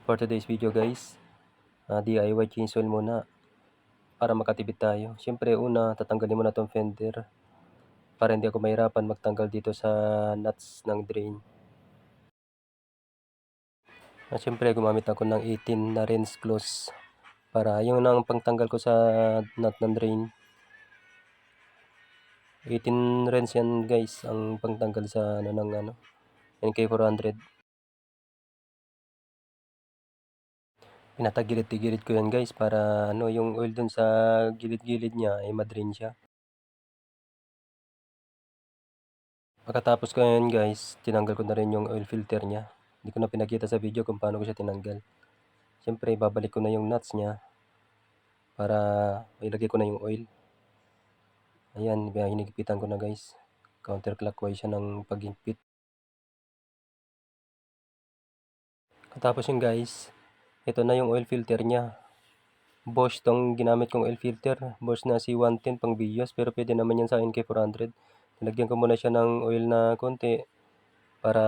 For today's video guys, DIY chainsaw muna para makatipid tayo. Siyempre una, tatanggalin muna itong fender para hindi ako mahirapan magtanggal dito sa nuts ng drain. Siyempre gumamit ako ng 18 na wrench close para yung nang pangtanggal ko sa nut ng drain. 18 wrench yan guys ang pangtanggal sa NK400. Pinatagilid-tigilid ko yan guys para yung oil dun sa gilid-gilid niya ay madrain siya. Pagkatapos ko yan guys, tinanggal ko na rin yung oil filter niya. Hindi ko na pinakita sa video kung paano ko siya tinanggal. Siyempre babalik ko na yung nuts niya para ilagay ko na yung oil. Ayan, hinigpitan ko na guys. Counterclockwise siya ng paghigpit. Katapos yung guys, ito na yung oil filter niya. Bosch tong ginamit kong oil filter. Bosch na C110 pang Vios, pero pwede naman yan sa NK400. Nilagyan ko muna siya ng oil na konti para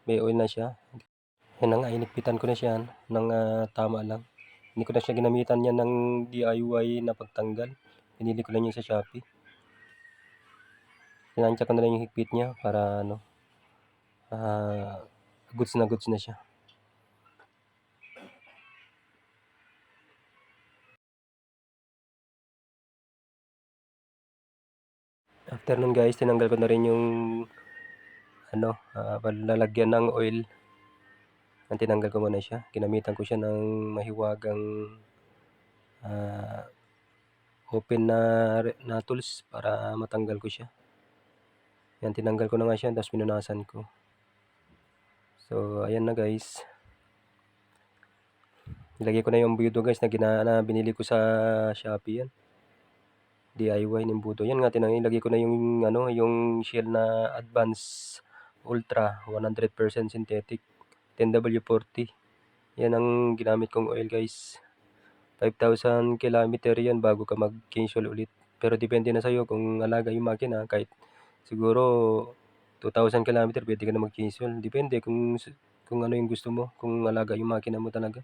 may oil na siya. Yan na nga, hinigpitan ko na siya ng tama lang. Hindi ko na siya ginamitan yan ng DIY na pagtanggal. Pinili ko lang yan sa Shopee. Tinansya ko na lang yung higpit niya para goods na siya. After nun guys, tinanggal ko na rin yung lalagyan ng oil. Tinanggal ko muna siya. Ginamitan ko siya ng mahiwagang open na tools para matanggal ko siya. Yan, tinanggal ko na nga siya, tapos pinunasan ko. So ayan na guys, ilagay ko na yung budo guys na binili ko sa Shopee. Yan, DIY ng budo. Yan nga, ilagay ko na yung shell na Advance Ultra 100% synthetic 10W40. Yan ang ginamit kong oil guys. 5,000 kilometer yan bago ka mag-chainsaw ulit. Pero depende na sa'yo kung alaga yung makina. Kahit siguro 2,000 kilometer pwede ka na mag-chainsaw. Depende kung ano yung gusto mo, kung alaga yung makina mo talaga.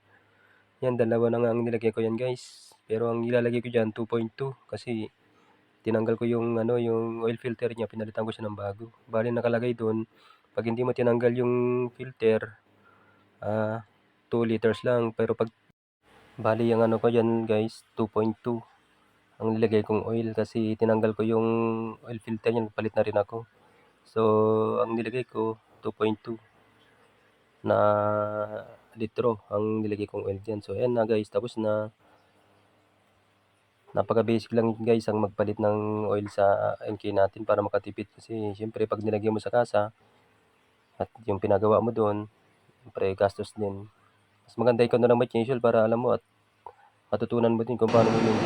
Yan, dalawa na nga ang nilagay ko yan guys. Pero ang ilalagay ko dyan 2.2 kasi tinanggal ko yung oil filter niya, pinalitan ko siya ng bago. Bali nakalagay doon, pag hindi mo tinanggal yung filter, 2 liters lang. Pero pag bali yung ko dyan guys, 2.2 ang nilagay kong oil kasi tinanggal ko yung oil filter niya, palit na rin ako. So ang nilagay ko 2.2 na litro ang nilagay kong oil dyan. So ayan na guys, tapos na. Napaka basic lang guys ang magpalit ng oil sa NK natin para makatipid. Kasi siyempre pag nilagyan mo sa kasa at yung pinagawa mo doon, siyempre gastos din. Mas maganda ikaw na lang mag-chainsaw para alam mo at matutunan mo din kung paano mo yung